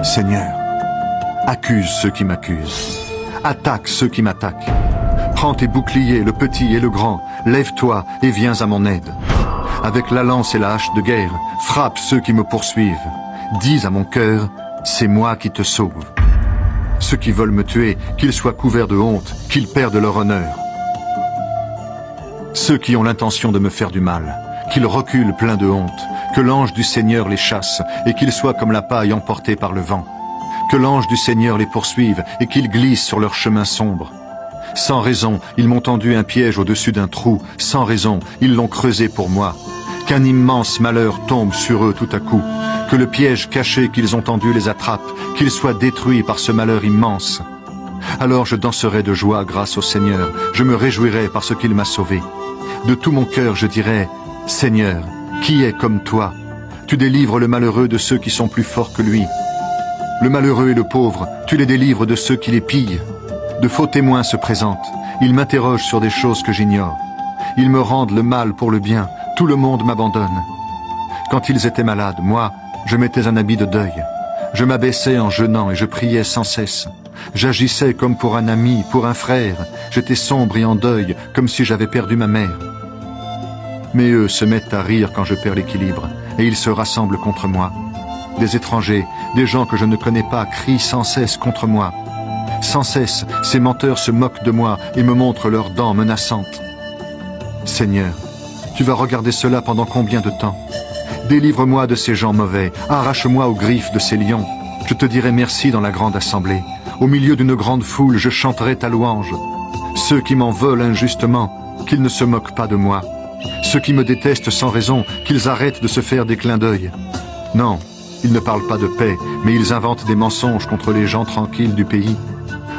Seigneur, accuse ceux qui m'accusent, attaque ceux qui m'attaquent. Prends tes boucliers, le petit et le grand, lève-toi et viens à mon aide. Avec la lance et la hache de guerre, frappe ceux qui me poursuivent. Dis à mon cœur, c'est moi qui te sauve. Ceux qui veulent me tuer, qu'ils soient couverts de honte, qu'ils perdent leur honneur. Ceux qui ont l'intention de me faire du mal, qu'ils reculent pleins de honte, que l'ange du Seigneur les chasse et qu'ils soient comme la paille emportée par le vent. Que l'ange du Seigneur les poursuive et qu'ils glissent sur leur chemin sombre. Sans raison, ils m'ont tendu un piège au-dessus d'un trou, sans raison, ils l'ont creusé pour moi. Qu'un immense malheur tombe sur eux tout à coup, que le piège caché qu'ils ont tendu les attrape, qu'ils soient détruits par ce malheur immense. Alors je danserai de joie grâce au Seigneur, je me réjouirai parce qu'il m'a sauvé. De tout mon cœur je dirai, Seigneur, qui est comme toi? Tu délivres le malheureux de ceux qui sont plus forts que lui. Le malheureux et le pauvre, tu les délivres de ceux qui les pillent. De faux témoins se présentent, ils m'interrogent sur des choses que j'ignore. Ils me rendent le mal pour le bien, tout le monde m'abandonne. Quand ils étaient malades, moi, je mettais un habit de deuil. Je m'abaissais en jeûnant et je priais sans cesse. J'agissais comme pour un ami, pour un frère. J'étais sombre et en deuil, comme si j'avais perdu ma mère. Mais eux se mettent à rire quand je perds l'équilibre, et ils se rassemblent contre moi. Des étrangers, des gens que je ne connais pas, crient sans cesse contre moi. Sans cesse, ces menteurs se moquent de moi et me montrent leurs dents menaçantes. Seigneur, tu vas regarder cela pendant combien de temps? Délivre-moi de ces gens mauvais, arrache-moi aux griffes de ces lions. Je te dirai merci dans la grande assemblée. Au milieu d'une grande foule, je chanterai ta louange. Ceux qui m'en veulent injustement, qu'ils ne se moquent pas de moi. Ceux qui me détestent sans raison, qu'ils arrêtent de se faire des clins d'œil. Non, ils ne parlent pas de paix, mais ils inventent des mensonges contre les gens tranquilles du pays.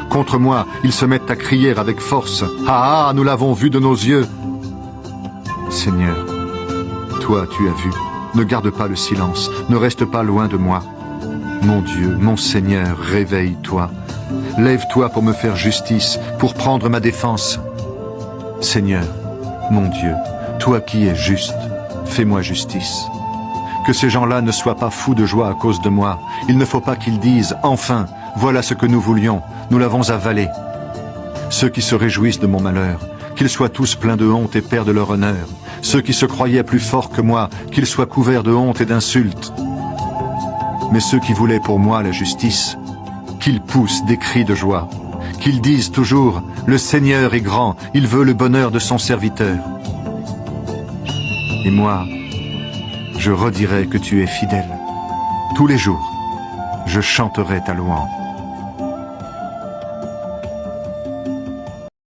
Contre moi, ils se mettent à crier avec force. Ah, ah, nous l'avons vu de nos yeux. Seigneur, toi tu as vu. Ne garde pas le silence, ne reste pas loin de moi. Mon Dieu, mon Seigneur, réveille-toi. Lève-toi pour me faire justice, pour prendre ma défense. Seigneur, mon Dieu, toi qui es juste, fais-moi justice. Que ces gens-là ne soient pas fous de joie à cause de moi. Il ne faut pas qu'ils disent, enfin, voilà ce que nous voulions, nous l'avons avalé. Ceux qui se réjouissent de mon malheur, qu'ils soient tous pleins de honte et perdent leur honneur. Ceux qui se croyaient plus forts que moi, qu'ils soient couverts de honte et d'insultes. Mais ceux qui voulaient pour moi la justice, qu'ils poussent des cris de joie, qu'ils disent toujours, le Seigneur est grand, il veut le bonheur de son serviteur. Et moi, je redirai que tu es fidèle. Tous les jours, je chanterai ta louange.